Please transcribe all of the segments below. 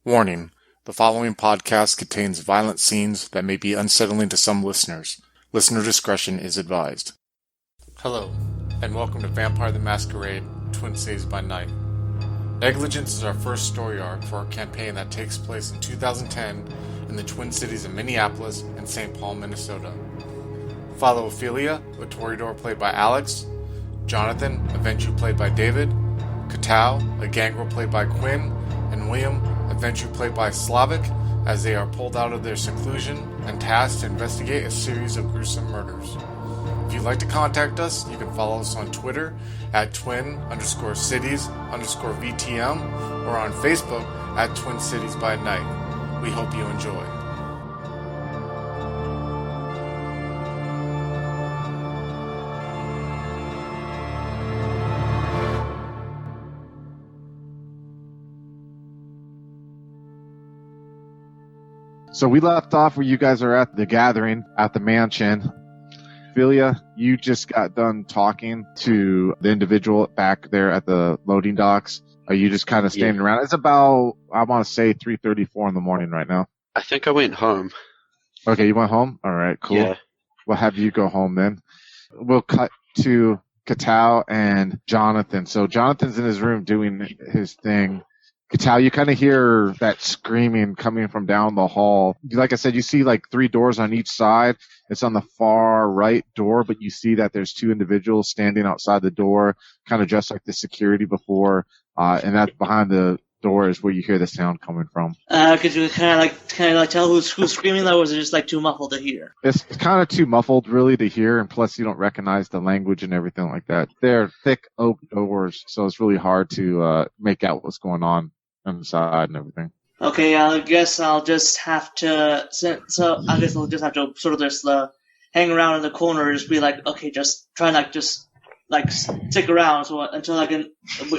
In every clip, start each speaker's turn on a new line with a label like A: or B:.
A: Warning: the following podcast contains violent scenes that may be unsettling to some listeners. Listener discretion is advised. Hello, and welcome to Vampire the Masquerade, Twin Cities by Night. Negligence is our first story arc for our campaign that takes place in 2010 in the Twin Cities of Minneapolis and St. Paul, Minnesota. Follow Ophelia, a Toreador played by Alex, Jonathan, a Ventrue played by David, Katao, a gangrel played by Quinn, and William, a Ventrue played by Slavic, as they are pulled out of their seclusion and tasked to investigate a series of gruesome murders. If you'd like to contact us, you can follow us on Twitter at twin_cities_VTM or on Facebook at Twin Cities by Night. We hope you enjoy.
B: So we left off where you guys are at the gathering at the mansion. Ophelia, you just got done talking to the individual back there at the loading docks. Are you just kind of standing around? It's about, I want to say 3:34 in the morning right now.
C: I think I went home.
B: Okay, you went home? All right, cool.
C: Yeah.
B: We'll have you go home then. We'll cut to Katao and Jonathan. So Jonathan's in his room doing his thing. Katao, you kind of hear that screaming coming from down the hall. Like I said, you see like 3 doors on each side. It's on the far right door, but you see that there's 2 individuals standing outside the door, kind of just like the security before. And that's behind the door is where you hear the sound coming from.
D: Could you kind of tell who's screaming, or was it just like too muffled to hear?
B: It's kind of too muffled really to hear, and plus you don't recognize the language and everything like that. They're thick oak doors, so it's really hard to make out what's going on inside and everything.
D: Okay, I guess I'll just have to. So I guess I'll just have to sort of just hang around in the corner, and just be like, okay, just try not just like stick around so until I can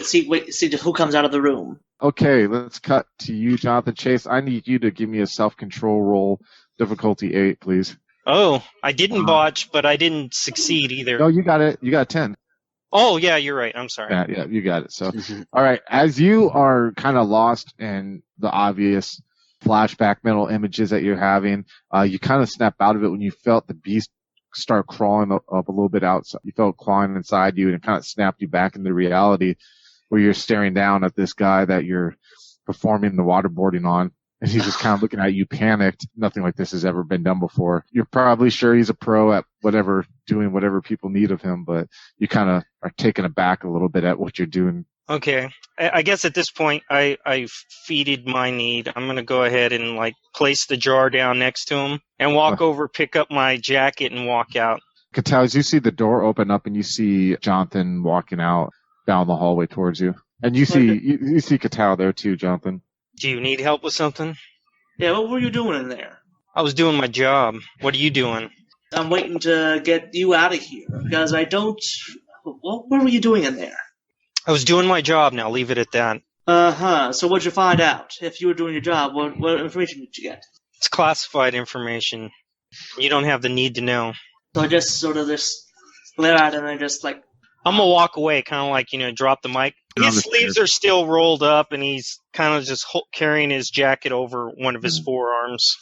D: see just who comes out of the room.
B: Okay, let's cut to you, Jonathan Chase. I need you to give me a self-control roll, difficulty 8, please.
E: Oh, I didn't botch, but I didn't succeed either.
B: No, you got it. You got 10.
E: Oh, yeah, you're right. I'm sorry.
B: Yeah, you got it. So, all right, as you are kind of lost in the obvious flashback mental images that you're having, you kind of snap out of it when you felt the beast start crawling up a little bit outside. You felt clawing inside you, and it kind of snapped you back into reality where you're staring down at this guy that you're performing the waterboarding on. And he's just kind of looking at you panicked. Nothing like this has ever been done before. You're probably sure he's a pro at doing whatever people need of him, but you kind of are taken aback a little bit at what you're doing.
E: Okay. I guess at this point, I've feeded my need. I'm going to go ahead and place the jar down next to him and walk over, pick up my jacket, and walk out.
B: Katao, as you see the door open up and you see Jonathan walking out down the hallway towards you. And you see Katao there too, Jonathan.
E: Do you need help with something?
D: Yeah, what were you doing in there?
E: I was doing my job. What are you doing?
D: I'm waiting to get you out of here because I don't. What were you doing in there?
E: I was doing my job. Now leave it at that.
D: So what'd you find out? If you were doing your job, what information did you get?
E: It's classified information. You don't have the need to know.
D: So I just sort of just glare at him and just like.
E: I'm gonna walk away, kind of drop the mic. His sleeves are still rolled up, and he's kind of just carrying his jacket over one of his forearms.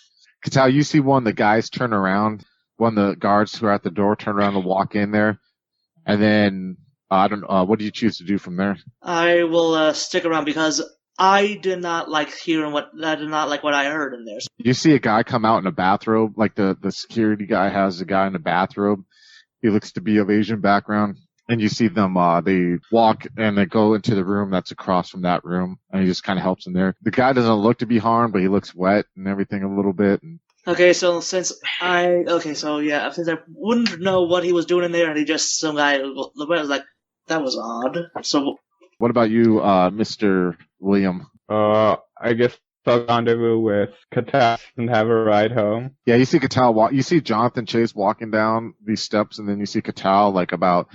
B: Katao, you see one of the guys turn around, one of the guards who are at the door turn around and walk in there, and then I don't know. What do you choose to do from there?
D: I will stick around because I did not like what I heard in there.
B: You see a guy come out in a bathrobe, like the security guy has a guy in a bathrobe. He looks to be of Asian background. And you see them, they walk and they go into the room that's across from that room, and he just kind of helps them there. The guy doesn't look to be harmed, but he looks wet and everything a little bit.
D: Okay, so since I wouldn't know what he was doing in there, and he just, some guy was like, that was odd. So.
B: What about you, Mr. William?
F: I guess I'll rendezvous with Katao and have a ride home.
B: Yeah, you see Katao you see Jonathan Chase walking down these steps, and then you see Katao about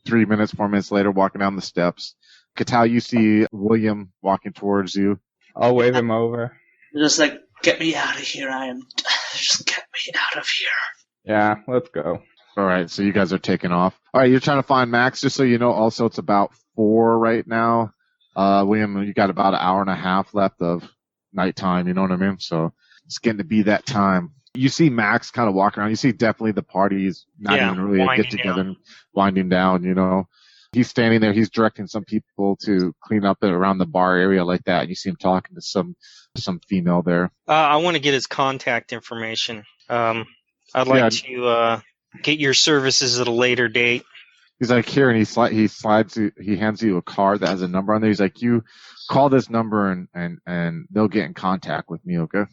B: 4 minutes later walking down the steps. Katao, you see William walking towards you.
F: I'll wave him over.
D: Just get me out of here, just get me out of here.
F: Yeah, let's go.
B: All right, so you guys are taking off. All right, you're trying to find Max, just so you know, also it's about 4 right now. William, you got about an hour and a half left of nighttime. You know what I mean? So it's getting to be that time. You see Max kind of walking around. You see definitely the party's not even really a get together and winding down, you know. He's standing there. He's directing some people to clean up around the bar area like that. And you see him talking to some female there.
E: I want to get his contact information. I'd like to get your services at a later date.
B: He's like, here, and he hands you a card that has a number on there. He's like, you call this number and they'll get in contact with me, okay?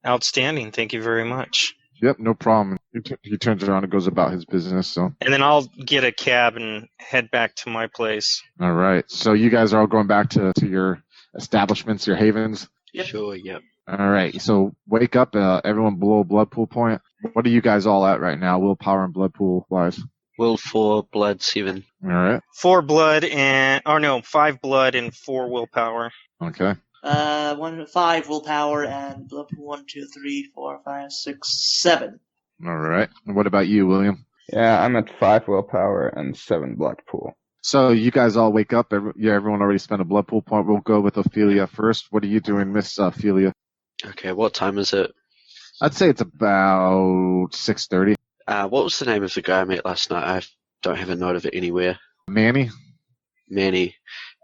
E: Outstanding. Thank you very much.
B: Yep, no problem. He turns around and goes about his business. So.
E: And then I'll get a cab and head back to my place.
B: All right. So you guys are all going back to your establishments, your havens?
C: Yep. Sure, yep.
B: All right. So wake up, everyone below blood pool point. What are you guys all at right now, willpower and blood pool wise?
C: Will 4, blood 7.
B: All right.
E: 5 blood and 4 willpower.
B: Okay.
D: 5 willpower and blood pool 1, 2, 3, 4, 5, 6, 7.
B: All right. And what about you, William?
F: Yeah, I'm at 5 willpower and 7 blood pool.
B: So you guys all wake up. Everyone already spent a blood pool point. We'll go with Ophelia first. What are you doing, Miss Ophelia?
C: Okay, what time is it?
B: I'd say it's about 6:30.
C: What was the name of the guy I met last night? I don't have a note of it anywhere.
B: Manny?
C: Manny.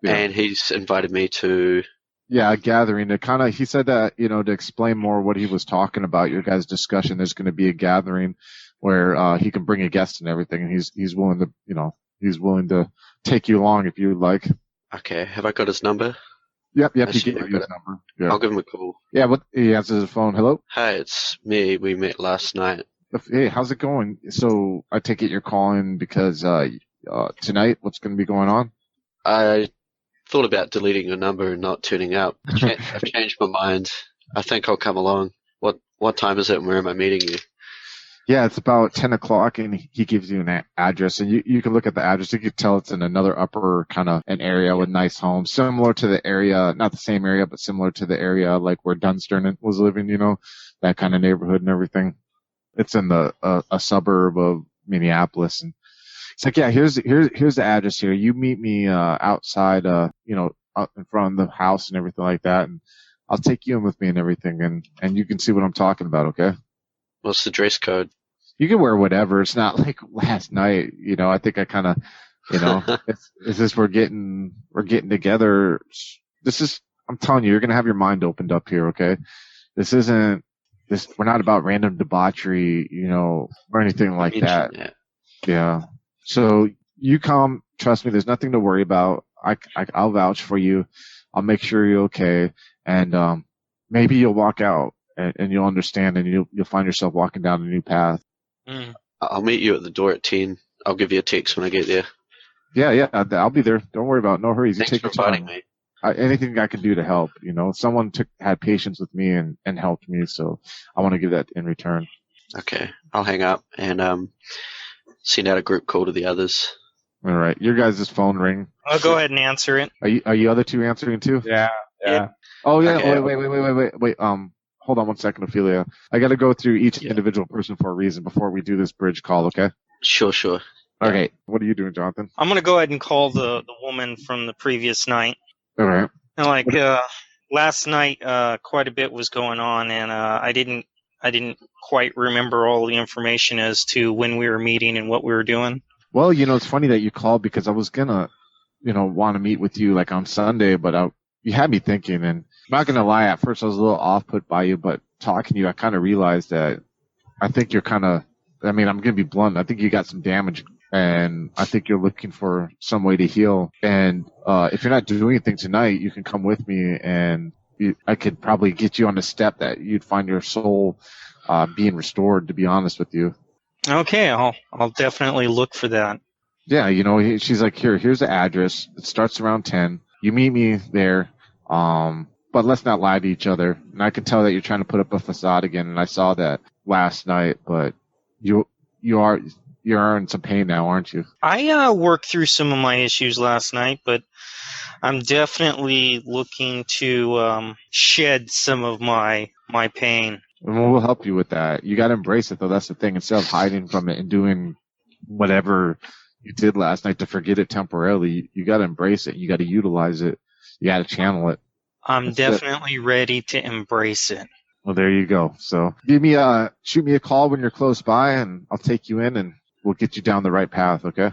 C: Yeah. And he's invited me to...
B: Yeah, a gathering. He said that, to explain more what he was talking about, your guys' discussion, there's going to be a gathering where he can bring a guest and everything, and he's willing to, he's willing to take you along if you would like.
C: Okay, have I got his number?
B: Yep, he gave you his number. Yeah.
C: I'll give him a call.
B: Yeah, he answers his phone. Hello?
C: Hi, it's me. We met last night.
B: Hey, how's it going? So I take it you're calling because tonight, what's going to be going on?
C: I thought about deleting your number and not turning up. I've changed my mind. I think I'll come along. What time is it and where am I meeting you?
B: Yeah, it's about 10 o'clock, and he gives you an address, and you can look at the address. You can tell it's in another upper kind of an area with nice homes, similar to the area, not the same area, but similar to the area like where Dunstern was living, that kind of neighborhood and everything. It's in a suburb of Minneapolis, and it's like, yeah, here's the address here. You meet me outside, out in front of the house and everything like that, and I'll take you in with me and everything, and you can see what I'm talking about, okay?
C: What's the dress code?
B: You can wear whatever. It's not like last night, I think I kind of, it's this we're getting together. I'm telling you, you're going to have your mind opened up here, okay? We're not about random debauchery, or anything like that. Yeah. So you come, trust me, there's nothing to worry about. I'll vouch for you. I'll make sure you're okay. And, maybe you'll walk out and you'll understand and you'll find yourself walking down a new path.
C: Mm. I'll meet you at the door at 10. I'll give you a text when I get there.
B: Yeah, I'll be there. Don't worry about it. No hurries.
C: Thanks
B: you take
C: for
B: your time.
C: me.
B: Anything I can do to help, someone had patience with me and helped me, so I want to give that in return.
C: Okay, I'll hang up and send out a group call to the others.
B: All right, your guys' phone ring.
E: I'll go ahead and answer it.
B: Are you other two answering too?
F: Yeah.
B: Oh yeah.
C: Okay.
B: Wait. Hold on one second, Ophelia. I got to go through each individual person for a reason before we do this bridge call. Okay.
C: Sure.
B: Okay. What are you doing, Jonathan?
E: I'm gonna go ahead and call the woman from the previous night.
B: All right.
E: And last night, quite a bit was going on, and I didn't quite remember all the information as to when we were meeting and what we were doing.
B: Well, it's funny that you called because I was gonna, want to meet with you like on Sunday, but you had me thinking, and I'm not gonna lie. At first, I was a little off put by you, but talking to you, I kind of realized that I think you're kind of. I mean, I'm gonna be blunt. I think you got some damage, and I think you're looking for some way to heal. And if you're not doing anything tonight, you can come with me, and I could probably get you on a step that you'd find your soul being restored. To be honest with you.
E: Okay, I'll definitely look for that.
B: Yeah, she's like, here's the address. It starts around 10. You meet me there. But let's not lie to each other. And I can tell that you're trying to put up a facade again, and I saw that last night, but you're in some pain now, aren't you?
E: I worked through some of my issues last night, but I'm definitely looking to shed some of my pain.
B: And we'll help you with that. You got to embrace it, though. That's the thing. Instead of hiding from it and doing whatever you did last night to forget it temporarily, you got to embrace it. You got to utilize it. You got to channel it.
E: I'm
B: That's
E: definitely ready to embrace it.
B: Well, there you go. So shoot me a call when you're close by, and I'll take you in, and we'll get you down the right path. Okay?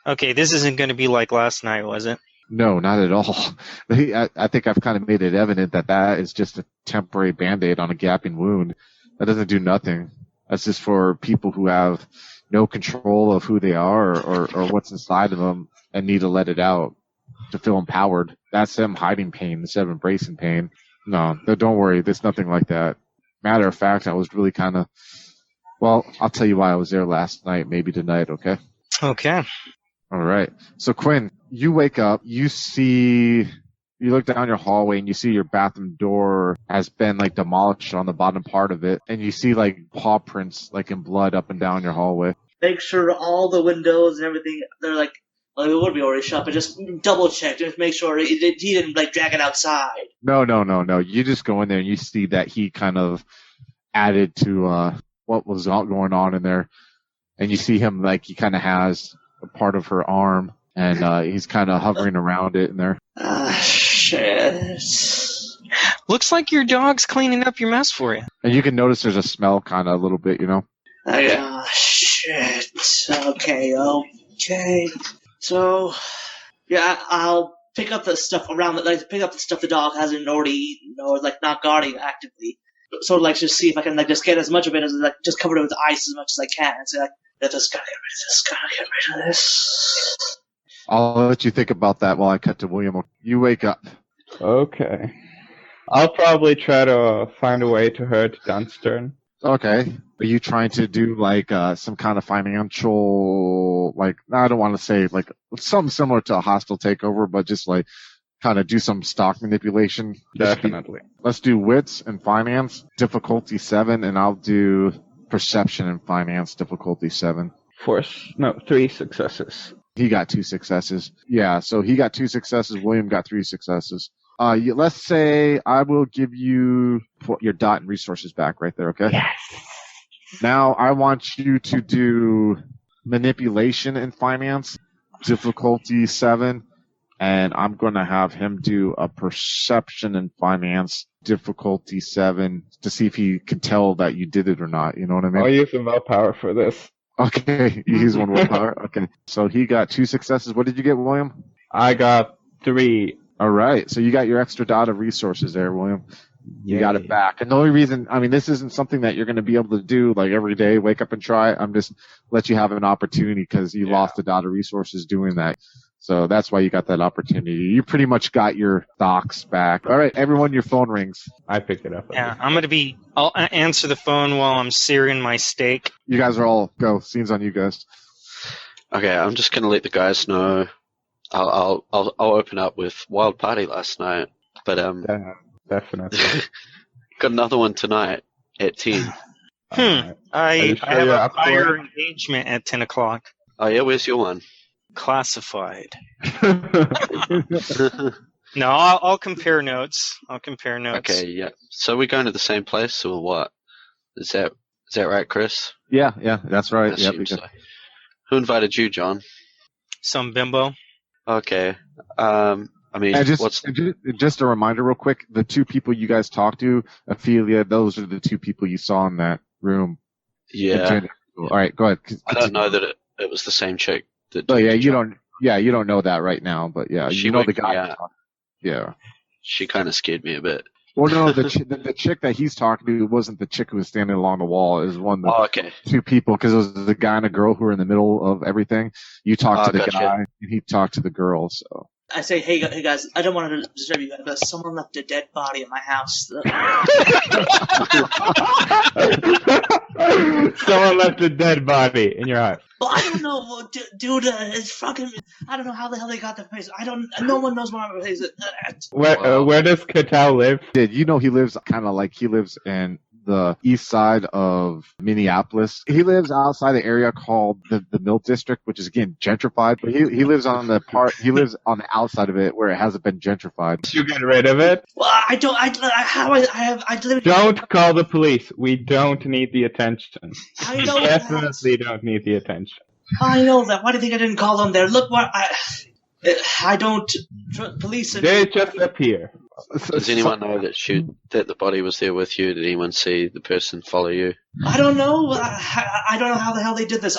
E: Okay, this isn't going to be like last night, was it?
B: No, not at all. I think I've kind of made it evident that is just a temporary Band-Aid on a gaping wound. That doesn't do nothing. That's just for people who have no control of who they are or what's inside of them and need to let it out to feel empowered. That's them hiding pain instead of embracing pain. No, don't worry. There's nothing like that. Matter of fact, I was really kind of, well, I'll tell you why I was there last night, maybe tonight, okay?
E: Okay.
B: All right. So, Quinn, you wake up, you look down your hallway and you see your bathroom door has been like demolished on the bottom part of it. And you see like paw prints like in blood up and down your hallway.
D: Make sure all the windows and everything, they're like, well, it would be already shut, but just double check. Just make sure he didn't like drag it outside.
B: No. You just go in there and you see that he kind of added to what was going on in there. And you see him like he kind of has a part of her arm. And he's kind of hovering around it in there.
D: Ah, shit.
E: Looks like your dog's cleaning up your mess for you.
B: And you can notice there's a smell kind of a little bit, you know?
D: Ah, shit. Okay. So, yeah, I'll pick up the stuff around, pick up the stuff the dog hasn't already eaten or, like, not guarding actively. So, like, just see if I can, like, just get as much of it as, like, just cover it with ice as much as I can. And say, like, just gotta get rid of this.
B: I'll let you think about that while I cut to William. You wake up.
F: Okay. I'll probably try to find a way to hurt Dunstern.
B: Okay. Are you trying to do like some kind of financial, like, I don't want to say like something similar to a hostile takeover, but just like kind of do some stock manipulation?
F: Definitely.
B: Let's do wits and finance, difficulty 7, and I'll do perception and finance, difficulty 7.
F: 3 successes.
B: He got 2 successes. Yeah, so he got 2 successes. William got 3 successes. Let's say I will give you your dot and resources back right there, okay?
F: Yes.
B: Now I want you to do manipulation and finance, difficulty 7, and I'm going to have him do a perception and finance, difficulty 7, to see if he can tell that you did it or not. You know what I mean?
F: I'll use some willpower for this.
B: Okay, you use 1 willpower. Okay, so he got 2 successes. What did you get, William?
F: I got 3.
B: All right, so you got your extra dot of resources there, William. You got it back. And the only reason, I mean, this isn't something that you're going to be able to do like every day, wake up and try. I'm just let you have an opportunity because you lost a dot of resources doing that. So that's why you got that opportunity. You pretty much got your docs back. All right, everyone, your phone rings.
F: I picked it up.
E: Yeah, I'll answer the phone while I'm searing my steak.
B: You guys are all go. Scene's on you guys.
C: Okay, I'm just gonna let the guys know. I'll open up with Wild Party last night, but
F: Definitely.
C: got another one tonight at 10.
E: I have a fire engagement at 10 o'clock.
C: Oh yeah, where's your one?
E: Classified. No, I'll compare notes.
C: Okay, yeah. So we're going to the same place or what? Is that right, Chris?
B: Yeah, that's right.
C: I assume so. Who invited you, John?
E: Some bimbo.
C: Okay. I mean,
B: just a reminder real quick, the 2 people you guys talked to, Ophelia, those are the 2 people you saw in that room.
C: Yeah.
B: All right, go ahead.
C: I don't know that it was the same chick.
B: Oh yeah, you don't know that right now, but yeah, you know the guy. Yeah.
C: She kind of scared me a bit.
B: Well, no, the chick that he's talking to wasn't the chick who was standing along the wall. It was one of the 2 people, because it was the guy and a girl who were in the middle of everything. You talked to the guy, and he talked to the girl, so.
D: I say, hey guys, I don't want to disturb you guys, but someone left a dead body at my house.
F: Someone left a dead body in your house.
D: Well, I don't know, dude. It's fucking. I don't know how the hell they got the place. No one knows where my place is.
F: Where does Catal live?
B: You know, he lives in the east side of Minneapolis. He lives outside the area called the Mill District, which is again gentrified. But he lives on the part. He lives on the outside of it where it hasn't been gentrified.
F: You get rid of it?
D: Well, I don't. I live.
F: Don't call the police. We don't need the attention.
D: I know
F: Definitely don't need the attention.
D: I know that. Why do you think I didn't call them there? Look what I don't. Police.
F: They just appear.
C: Does anyone know that the body was there with you? Did anyone see the person follow you?
D: I don't know. I don't know how the hell they did this.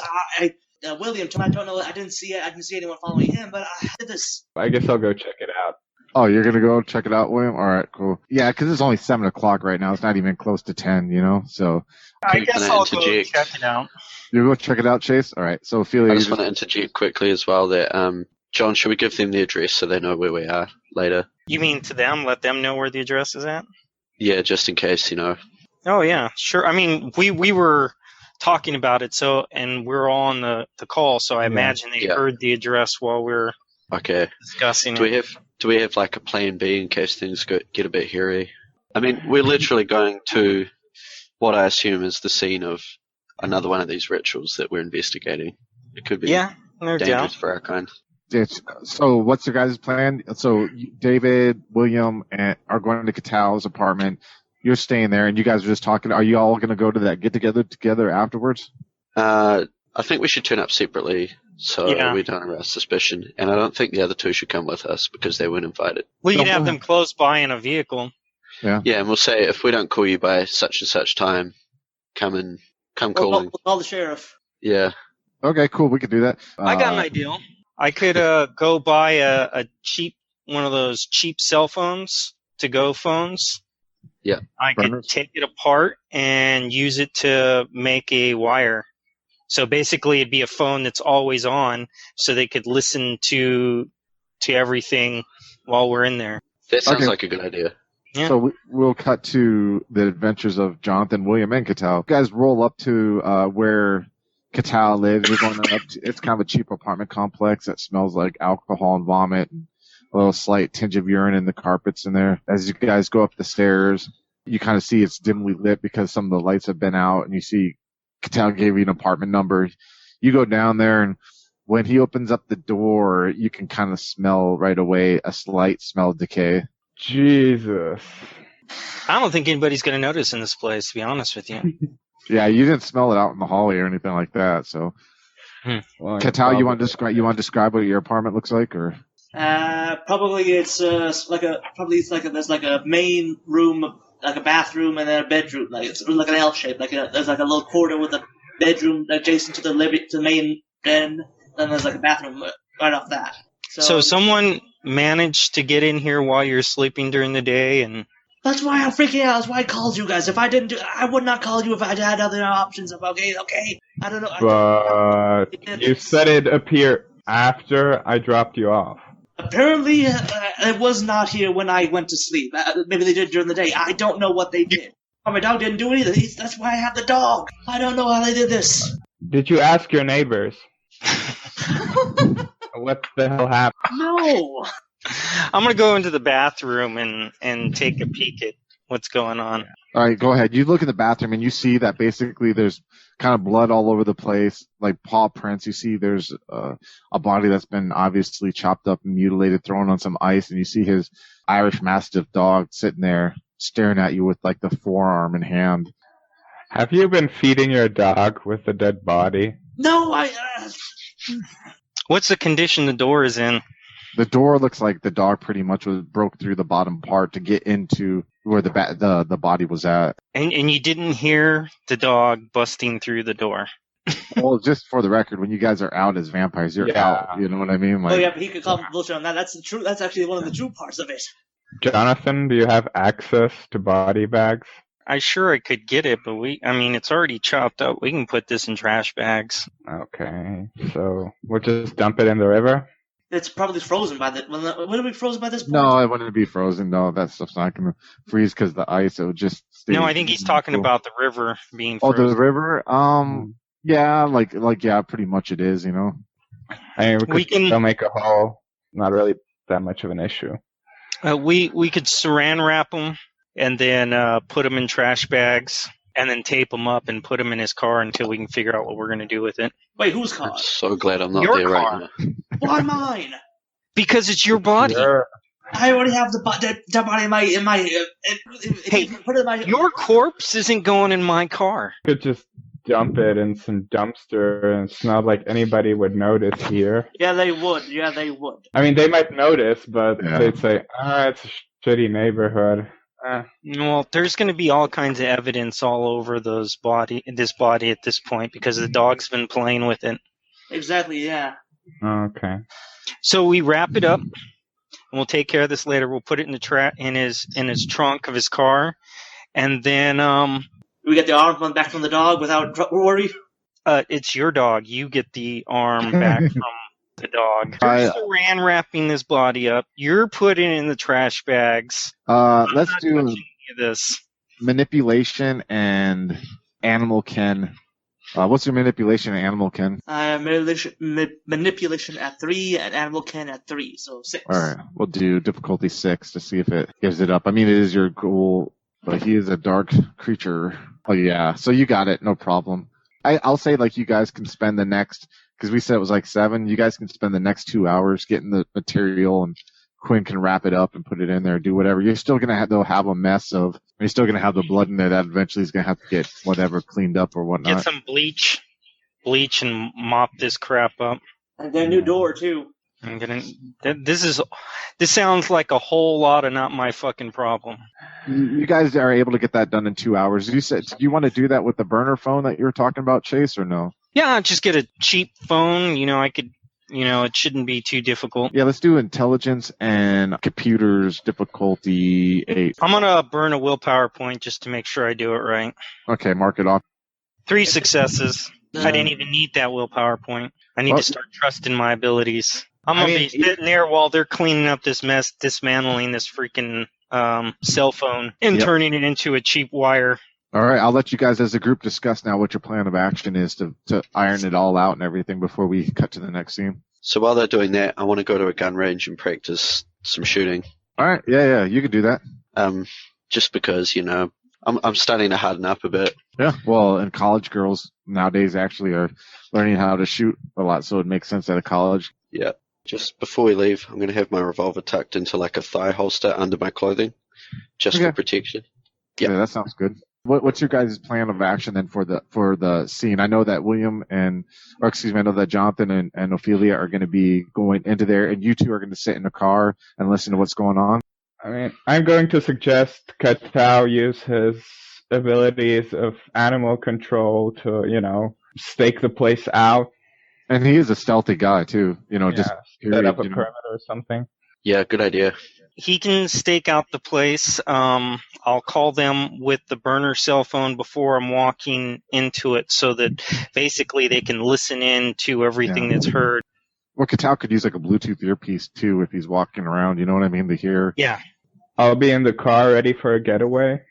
D: William, I don't know. I didn't see it. I didn't see anyone following him, but I did this.
F: I guess I'll go check it out.
B: Oh, you're gonna go check it out, William? All right, cool. Yeah, 'cause it's only 7 o'clock right now. It's not even close to 10, you know. So
E: I guess I'll go check it out.
B: You go check it out, Chase. All right. So Ophelia,
C: I just want to interject quickly as well that John, should we give them the address so they know where we are later?
E: You mean to them? Let them know where the address is at?
C: Yeah, just in case, you know.
E: Oh yeah, sure. I mean, we were talking about it, and we're all on the call, so I imagine they heard the address while we're discussing it.
C: Do we have like a plan B in case things get a bit hairy? I mean, we're literally going to what I assume is the scene of another one of these rituals that we're investigating. It could be dangerous for our kind.
B: So what's your guys' plan? So David, William, are going to Catal's apartment. You're staying there, and you guys are just talking. Are you all going to go to that get-together afterwards?
C: I think we should turn up separately so we don't arouse suspicion. And I don't think the other two should come with us because they weren't invited.
E: We could have them close by in a vehicle.
B: Yeah.
C: Yeah, and we'll say, if we don't call you by such and such time, come calling.
D: We'll call the sheriff.
C: Yeah.
B: Okay, cool. We could do that.
E: I got an idea. I could go buy a one of those cheap cell phones, to-go phones.
C: Yeah.
E: I could take it apart and use it to make a wire. So basically, it'd be a phone that's always on, so they could listen to everything while we're in there.
C: That sounds like a good idea.
E: Yeah.
B: So we'll cut to the adventures of Jonathan, William, and Catal. You guys roll up to where Catal lives. You're going up to, it's kind of a cheap apartment complex that smells like alcohol and vomit, and a little slight tinge of urine in the carpets in there. As you guys go up the stairs, you kind of see it's dimly lit because some of the lights have been out, and you see Catal gave you an apartment number. You go down there, and when he opens up the door, you can kind of smell right away a slight smell of decay.
F: Jesus.
E: I don't think anybody's going to notice in this place, to be honest with you.
B: Yeah, you didn't smell it out in the hallway or anything like that. So,
F: Well,
B: Catal, you want to describe what your apartment looks like, or?
D: Probably it's there's like a main room, like a bathroom, and then a bedroom. Like it's like an L shape. There's like a little corridor with a bedroom adjacent to the main den. Then there's like a bathroom right off that.
E: So someone managed to get in here while you're sleeping during the day, and
D: that's why I'm freaking out. That's why I called you guys. If I didn't I would not call you if I had other options. Okay. I don't know.
F: But you said it appeared after I dropped you off.
D: Apparently, it was not here when I went to sleep. Maybe they did during the day. I don't know what they did. My dog didn't do anything. That's why I have the dog. I don't know how they did this.
F: Did you ask your neighbors? What the hell happened?
D: No.
E: I'm going to go into the bathroom and take a peek at what's going on.
B: All right, go ahead. You look in the bathroom and you see that basically there's kind of blood all over the place, like paw prints. You see there's a body that's been obviously chopped up and mutilated, thrown on some ice, and you see his Irish Mastiff dog sitting there staring at you with like the forearm in hand.
F: Have you been feeding your dog with a dead body?
D: No,
E: What's the condition the door is in?
B: The door looks like the dog pretty much broke through the bottom part to get into where the body was at.
E: And you didn't hear the dog busting through the door.
B: Well, just for the record, when you guys are out as vampires, you're out. You know what I mean? Like,
D: but he could call bullshit on that. That's the true. That's actually one of the true parts of it.
F: Jonathan, do you have access to body bags?
E: I could get it, but it's already chopped up. We can put this in trash bags.
F: Okay, so we'll just dump it in the river?
D: It's probably frozen by the. Would it be frozen by this point?
B: No, it wouldn't be frozen. No, that stuff's not going to freeze because the ice. It would just stay.
E: No, I think he's talking about the river being frozen.
B: Oh, the river? Yeah, yeah, pretty much it is, you know.
F: I mean, we can still make a hole. Not really that much of an issue.
E: We could saran wrap them and then put them in trash bags and then tape them up and put them in his car until we can figure out what we're going to do with it.
D: Wait, whose car?
C: I'm so glad I'm not
E: your
C: there
E: car.
C: right now.
D: Why mine?
E: Because it's your body.
D: I already have the body in my.
E: Hey, your corpse isn't going in my car.
F: You could just dump it in some dumpster, and it's not like anybody would notice here.
D: Yeah, they would.
F: I mean, they might notice, but they'd say, it's shitty neighborhood.
E: Well, there's going to be all kinds of evidence all over this body at this point because the dog's been playing with it.
D: Exactly, yeah.
F: Okay.
E: So we wrap it up, and we'll take care of this later. We'll put it in the in his trunk of his car, and then
D: We get the arm back from the dog without worry.
E: it's your dog. You get the arm back from the dog. You're saran wrapping this body up. You're putting it in the trash bags.
B: Let's
E: I'm
B: do
E: not touching any of this.
B: manipulation and animal kin. What's your manipulation and animal kin?
D: Manipulation at 3 and animal kin at 3, so 6.
B: All right, we'll do difficulty 6 to see if it gives it up. I mean, it is your goal, but he is a dark creature. Oh yeah, so you got it, no problem. I'll say like you guys can spend the next, because we said it was like 7. You guys can spend the next 2 hours getting the material, and Quinn can wrap it up and put it in there, do whatever. You're still gonna have a mess of. You're still gonna have the blood in there that eventually is gonna have to get whatever cleaned up or whatnot.
E: Get some bleach, and mop this crap up.
D: And then a new door too.
E: I'm gonna. This sounds like a whole lot of not my fucking problem.
B: You guys are able to get that done in 2 hours. You said, do you want to do that with the burner phone that you were talking about, Chase, or no?
E: Yeah, just get a cheap phone. I could. It shouldn't be too difficult.
B: Yeah, let's do intelligence and computers difficulty 8.
E: I'm gonna burn a willpower point just to make sure I do it right.
B: Okay, mark it off.
E: 3 successes. I didn't even need that willpower point. I need to start trusting my abilities. I'm gonna be sitting there while they're cleaning up this mess, dismantling this freaking cell phone and turning it into a cheap wire.
B: All right, I'll let you guys as a group discuss now what your plan of action is to iron it all out and everything before we cut to the next scene.
C: So while they're doing that, I want to go to a gun range and practice some shooting.
B: All right, yeah, you can do that.
C: Just because, I'm starting to harden up a bit.
B: Yeah, well, and college girls nowadays actually are learning how to shoot a lot, so it makes sense out of college.
C: Yeah. Just before we leave, I'm going to have my revolver tucked into like a thigh holster under my clothing, just for protection. Yep.
B: Yeah, that sounds good. What's your guys' plan of action then for the scene? I know that I know that Jonathan and Ophelia are going to be going into there, and you two are going to sit in the car and listen to what's going on.
F: I mean, I'm going to suggest Katao use his abilities of animal control to, stake the place out.
B: And he is a stealthy guy too, just
F: set up a perimeter or something.
C: Yeah, good idea.
E: He can stake out the place. I'll call them with the burner cell phone before I'm walking into it so that basically they can listen in to everything that's heard.
B: Well, Katao could use like a Bluetooth earpiece too if he's walking around, you know what I mean, to hear.
E: Yeah.
F: I'll be in the car ready for a getaway.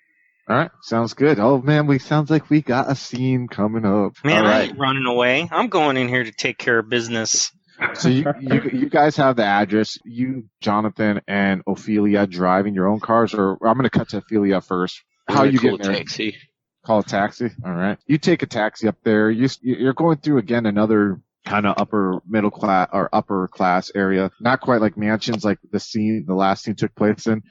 B: All right, sounds good. Oh man, sounds like we got a scene coming up.
E: Man,
B: all
E: I
B: right.
E: ain't running away. I'm going in here to take care of business.
B: So you guys have the address. You, Jonathan, and Ophelia driving your own cars, or I'm going to cut to Ophelia first. How are you getting there?
C: Taxi.
B: Call a taxi. All right. You take a taxi up there. You're going through again another kind of upper middle class or upper class area. Not quite like mansions like the last scene took place in,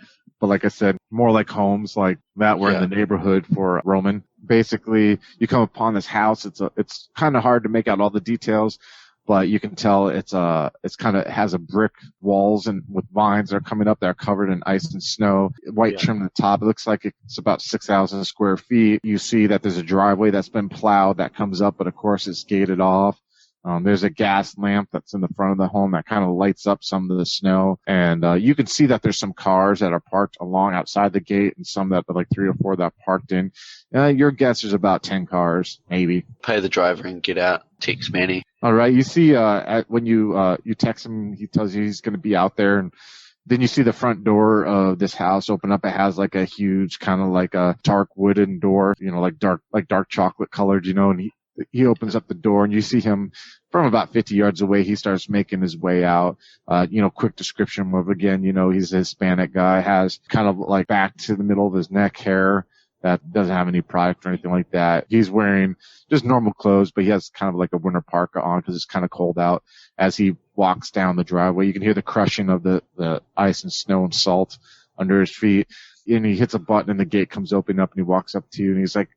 B: but like I said, more like homes like that were in the neighborhood for Roman. Basically, you come upon this house. It's kind of hard to make out all the details, but you can tell it has a brick walls and with vines that are coming up that are covered in ice and snow, white trim at the top. It looks like it's about 6,000 square feet. You see that there's a driveway that's been plowed that comes up, but of course it's gated off. There's a gas lamp that's in the front of the home that kind of lights up some of the snow. And you can see that there's some cars that are parked along outside the gate and some that are like 3 or 4 that are parked in. Your guess is about 10 cars, maybe.
C: Pay the driver and get out. Text Manny.
B: All right. You see when you text him, he tells you he's going to be out there. And then you see the front door of this house open up. It has like a huge kind of like a dark wooden door, like dark chocolate colored, and he opens up the door and you see him from about 50 yards away. He starts making his way out. Quick description of, again, he's a Hispanic guy, has kind of like back to the middle of his neck hair that doesn't have any product or anything like that. He's wearing just normal clothes, but he has kind of like a winter parka on because it's kind of cold out. As he walks down the driveway, you can hear the crushing of the ice and snow and salt under his feet. And he hits a button and the gate comes open up and he walks up to you and he's like,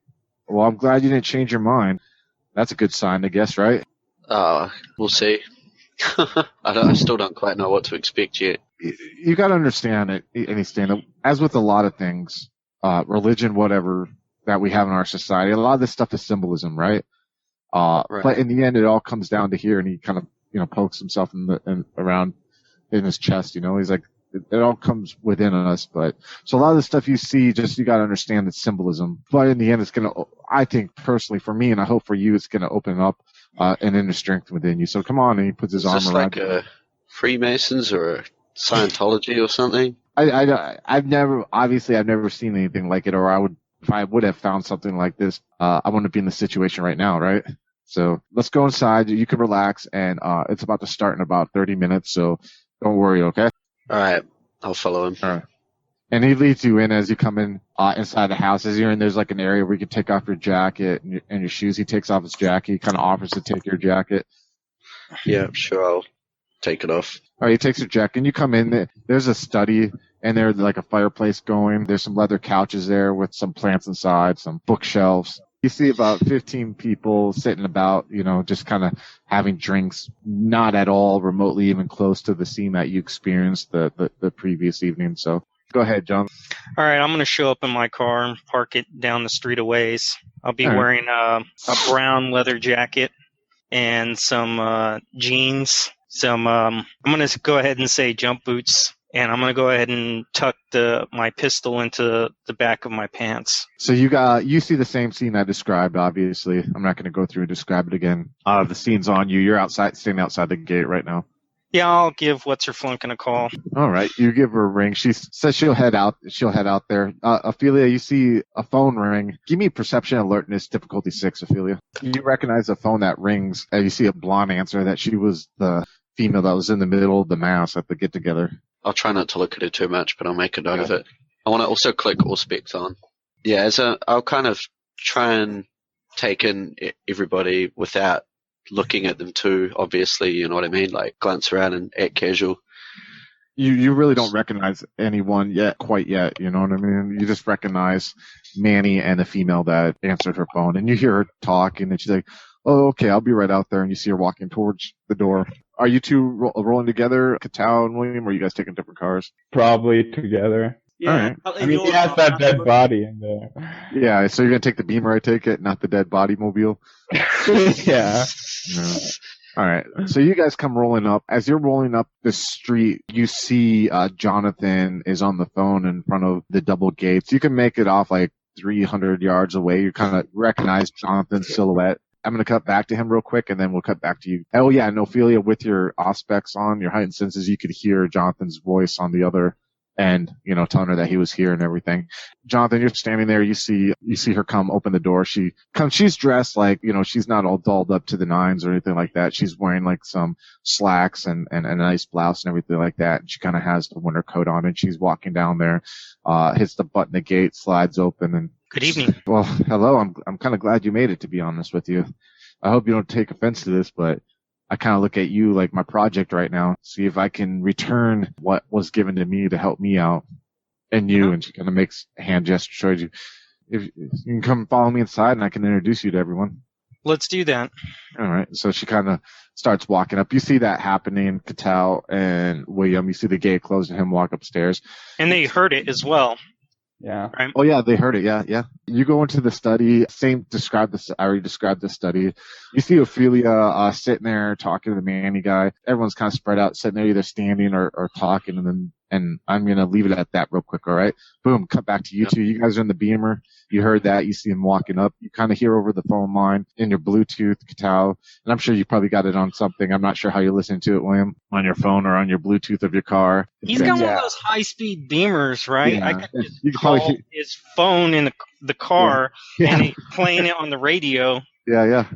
B: "Well, I'm glad you didn't change your mind." That's a good sign, I guess, right?
C: We'll see. I still don't quite know what to expect yet.
B: you got to understand it, anything. As with a lot of things, religion, whatever that we have in our society, a lot of this stuff is symbolism, right?
C: Right.
B: But in the end, it all comes down to here, and he kind of, pokes himself around in his chest, he's like, it all comes within us. But so a lot of the stuff you see, you got to understand it's symbolism. But in the end, it's going to, I think personally for me, and I hope for you, it's going to open up, an inner strength within you. So come on, and he puts his arm around you.
C: Like Freemasons or a Scientology or something?
B: I've never seen anything like it, or if I would have found something like this, I wouldn't be in the situation right now, right? So let's go inside. You can relax, and it's about to start in about 30 minutes, so don't worry, okay?
C: All right, I'll follow him.
B: All right. And he leads you in as you come in inside the house. As you're in, there's like an area where you can take off your jacket and your shoes. He takes off his jacket. He kind of offers to take your jacket.
C: Yeah, sure, I'll take it off.
B: All right, he takes your jacket, and you come in. There's a study, and there's like a fireplace going. There's some leather couches there with some plants inside, some bookshelves. You see about 15 people sitting about, just kind of having drinks, not at all remotely even close to the scene that you experienced the previous evening. So go ahead, John.
E: All right, I'm going to show up in my car and park it down the street a ways. I'll be wearing a brown leather jacket and some jeans, I'm going to go ahead and say jump boots, and I'm going to go ahead and tuck my pistol into the back of my pants.
B: So you see the same scene I described, obviously. I'm not going to go through and describe it again. The scene's on you. You're standing outside the gate right now.
E: Yeah, I'll give What's-Her-Flunkin' a call.
B: All right, you give her a ring. She says she'll head out there. Ophelia, you see a phone ring. Give me perception alertness, difficulty 6, Ophelia. You recognize a phone that rings, and you see a blonde answer that she was the female that was in the middle of the mass at the get-together.
C: I'll try not to look at it too much, but I'll make a note of it. I want to also click all specs on. Yeah, I'll kind of try and take in everybody without looking at them too, obviously, you know what I mean? Like, glance around and act casual.
B: You really don't recognize anyone quite yet, you know what I mean? You just recognize Manny and the female that answered her phone, and you hear her talk, and then she's like, oh, okay, I'll be right out there, and you see her walking towards the door. Are you two rolling together, Katao and William, or are you guys taking different cars?
F: Probably together.
D: Yeah.
B: All right.
F: I mean, he has that dead body in there.
B: Yeah, so you're going to take the Beamer, I take it, not the dead body mobile?
F: Yeah.
B: No. All right. So you guys come rolling up. As you're rolling up the street, you see Jonathan is on the phone in front of the double gates. You can make it off like 300 yards away. You kind of recognize Jonathan's silhouette. I'm going to cut back to him real quick, and then we'll cut back to you. Oh, yeah, and Ophelia, with your auspex on, your heightened senses, you could hear Jonathan's voice on the other end, telling her that he was here and everything. Jonathan, you're standing there. You see her come open the door. She's dressed like, she's not all dolled up to the nines or anything like that. She's wearing like some slacks and a nice blouse and everything like that. And she kind of has the winter coat on, and she's walking down there, hits the button, the gate slides open, and
E: Good evening.
B: Well, hello. I'm kind of glad you made it, to be honest with you. I hope you don't take offense to this, but I kind of look at you like my project right now. See if I can return what was given to me to help me out and you. And she kind of makes a hand gesture, shows you. If you can come follow me inside, and I can introduce you to everyone.
E: Let's do that.
B: All right. So she kind of starts walking up. You see that happening, Katal and William. You see the gate close and him walk upstairs.
E: And they heard it as well.
F: Yeah.
E: Right?
B: Oh yeah, they heard it. Yeah. You go into the study. I already described the study. You see Ophelia sitting there talking to the Manny guy. Everyone's kind of spread out, sitting there either standing or talking. And I'm gonna leave it at that real quick. All right. Boom. Cut back to you two. You guys are in the Beamer. You heard that. You see him walking up. You kind of hear over the phone line in your Bluetooth, Katao. And I'm sure you probably got it on something. I'm not sure how you're listening to it, William, on your phone or on your Bluetooth of your car.
E: He's got one of those high-speed Beamers, right?
B: Yeah.
E: I could just call his phone in the car and he's playing it on the radio.
B: Yeah.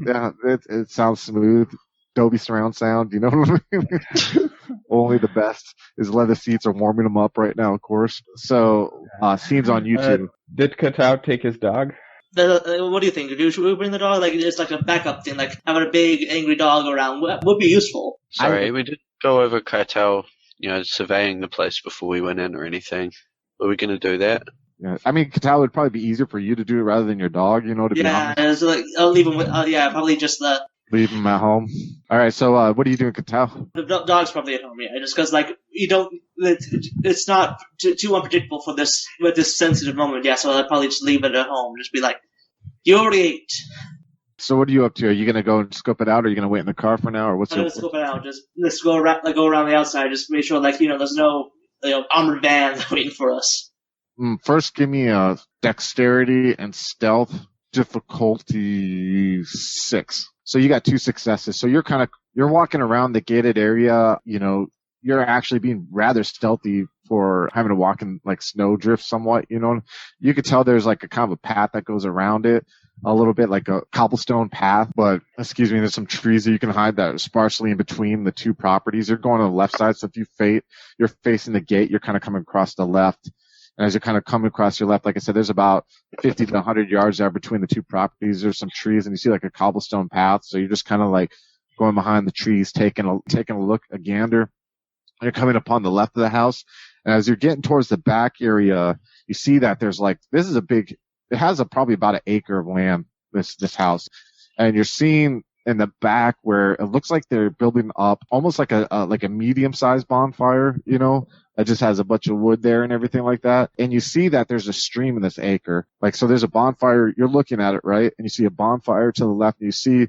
B: It sounds smooth. Dolby surround sound. You know what I mean? Only the best. His leather seats are warming him up right now, of course. So, scenes on YouTube.
F: Did Katao take his dog?
D: What do you think? Should we bring the dog? Like, it's like a backup thing, like having a big, angry dog around would be useful.
C: Sorry, we didn't go over Kaitel, surveying the place before we went in or anything. Were we going to do that?
B: Yeah. I mean, Katal would probably be easier for you to do it rather than your dog, to be honest.
D: Yeah, so like, I'll leave him with, probably just
B: Leave him at home. All right. So, what are you doing, Katal?
D: The dog's probably at home, yeah. Just because, like, you don't, it's not too unpredictable for this with this sensitive moment, yeah. So I'd probably just leave it at home. Just be like, you already ate.
B: So, what are you up to? Are you gonna go and scope it out, or are you gonna wait in the car for now, or what's
D: I'm gonna scope it out. Just let's go around the outside. Just make sure, like, there's no armored van waiting for us.
B: First, give me a dexterity and stealth difficulty 6. So you got 2 successes. So you're walking around the gated area. You're actually being rather stealthy for having to walk in like snowdrift somewhat. You could tell there's like a kind of a path that goes around it a little bit, like a cobblestone path. But there's some trees that you can hide that are sparsely in between the 2 properties. You're going on the left side, so if you're facing the gate, you're kind of coming across the left. And as you're kind of coming across your left, like I said, there's about 50 to 100 yards there between the 2 properties. There's some trees, and you see like a cobblestone path. So you're just kind of like going behind the trees, taking a look, a gander. And you're coming upon the left of the house. And as you're getting towards the back area, you see that there's it has probably about an acre of land, this house. And you're seeing in the back where it looks like they're building up almost like a medium-sized bonfire, It just has a bunch of wood there and everything like that. And you see that there's a stream in this acre. So there's a bonfire. You're looking at it, right? And you see a bonfire to the left. And you see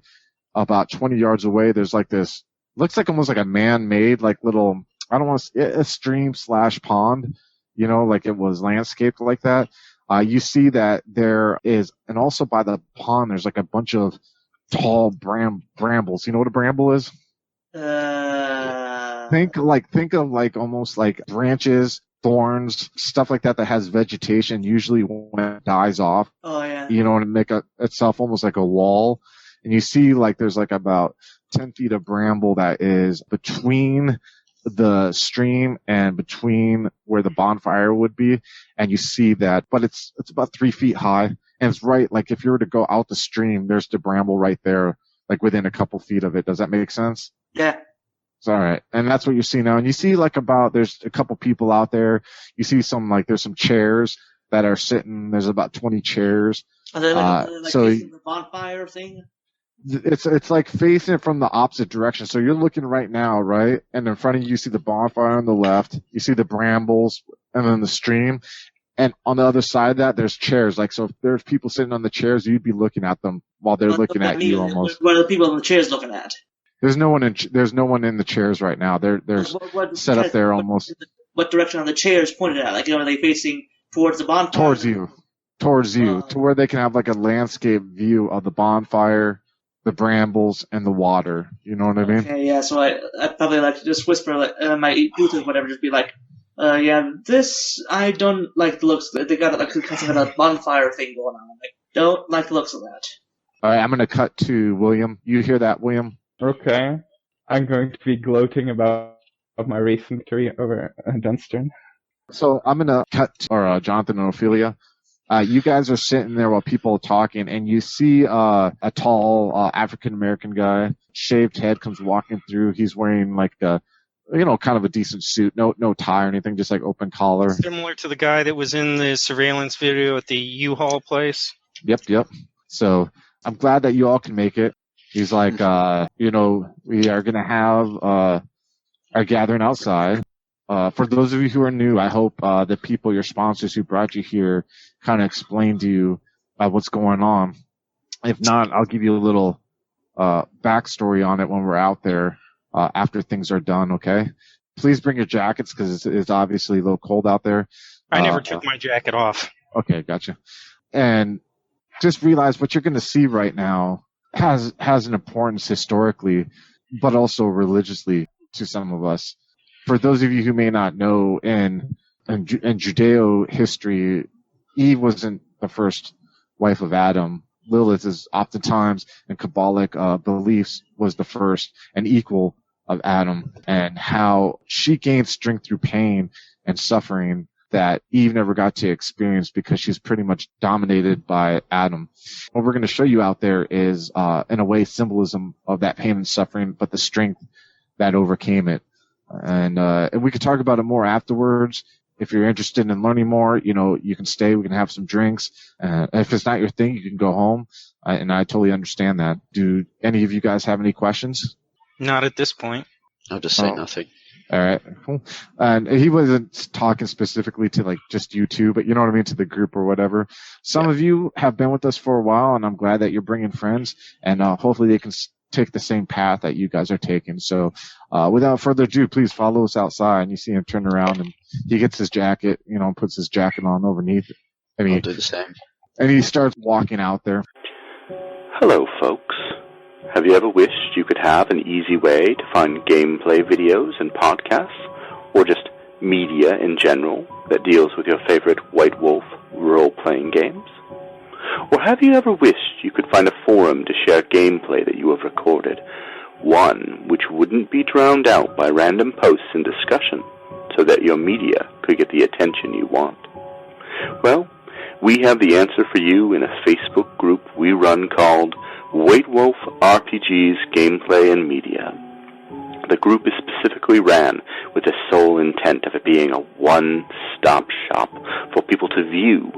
B: about 20 yards away, there's like this, looks like almost like a man-made, like little, I don't want to, a stream/pond, like it was landscaped like that. You see that there is, and also by the pond, there's like a bunch of tall brambles. You know what a bramble is? Think of like almost like branches, thorns, stuff like that has vegetation. Usually when it dies off, and make itself almost like a wall. And you see like there's like about 10 feet of bramble that is between the stream and between where the bonfire would be. And you see that, but it's about 3 feet high. And it's right, like if you were to go out the stream, there's the bramble right there, like within a couple feet of it. Does that make sense?
D: Yeah.
B: All right. And that's what you see now. And you see there's a couple people out there. You see there's some chairs that are sitting. There's about 20 chairs.
D: Are they facing the bonfire thing?
B: It's like facing it from the opposite direction. So you're looking right now, right? And in front of you see the bonfire on the left. You see the brambles and then the stream. And on the other side of that, there's chairs. So if there's people sitting on the chairs, you'd be looking at them while they're looking at you almost.
D: What are the people on the chairs looking at?
B: There's no one in the chairs right now. They're set up there almost.
D: What direction are the chairs pointed at? Are they facing towards the bonfire?
B: Towards you, to where they can have like a landscape view of the bonfire, the brambles, and the water. You know what I mean?
D: Okay, yeah. So I'd probably like to just whisper my Bluetooth, whatever, just be like, this I don't like the looks. They got like kind of a bonfire thing going on. Don't like the looks of that.
B: All right, I'm gonna cut to William. You hear that, William?
F: Okay. I'm going to be gloating about my recent victory over Dunstern.
B: So I'm going to cut to Jonathan and Ophelia. You guys are sitting there while people are talking, and you see a tall African-American guy, shaved head, comes walking through. He's wearing like kind of a decent suit, no tie or anything, just like open collar.
E: Similar to the guy that was in the surveillance video at the U-Haul place.
B: Yep. So I'm glad that you all can make it. He's like, we are going to have our gathering outside. For those of you who are new, I hope the people, your sponsors who brought you here, kind of explain to you what's going on. If not, I'll give you a little backstory on it when we're out there after things are done, okay? Please bring your jackets because it's obviously a little cold out there.
E: I never took my jacket off.
B: Okay, gotcha. And just realize what you're going to see right now has an importance historically, but also religiously to some of us. For those of you who may not know, in Judeo history, Eve wasn't the first wife of Adam. Lilith is oftentimes in Kabbalic beliefs was the first and equal of Adam, and how she gained strength through pain and suffering that Eve never got to experience because she's pretty much dominated by Adam. What we're going to show you out there is, in a way, symbolism of that pain and suffering, but the strength that overcame it. And we could talk about it more afterwards if you're interested in learning more, you can stay. We can have some drinks. If it's not your thing, you can go home. And I totally understand that. Do any of you guys have any questions?
E: Not at this point.
C: I'll just say nothing.
B: All right, cool. And he wasn't talking specifically to like just you two, but you know what I mean, to the group or whatever. Some of you have been with us for a while, and I'm glad that you're bringing friends, and hopefully they can take the same path that you guys are taking. So without further ado, please follow us outside. And you see him turn around, and he gets his jacket, puts his jacket on underneath it.
C: I'll do the same.
B: And he starts walking out there.
G: Hello, folks. Have you ever wished you could have an easy way to find gameplay videos and podcasts, or just media in general that deals with your favorite White Wolf role-playing games? Or have you ever wished you could find a forum to share gameplay that you have recorded, one which wouldn't be drowned out by random posts and discussion, so that your media could get the attention you want? Well, we have the answer for you in a Facebook group we run called White Wolf RPGs Gameplay and Media. The group is specifically ran with the sole intent of it being a one-stop shop for people to view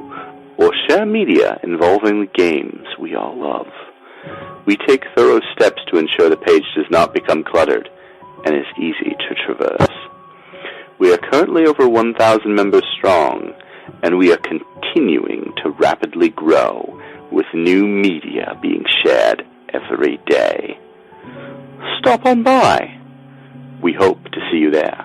G: or share media involving the games we all love. We take thorough steps to ensure the page does not become cluttered and is easy to traverse. We are currently over 1,000 members strong, and we are continuing to rapidly grow, with new media being shared every day. Stop on by. We hope to see you there.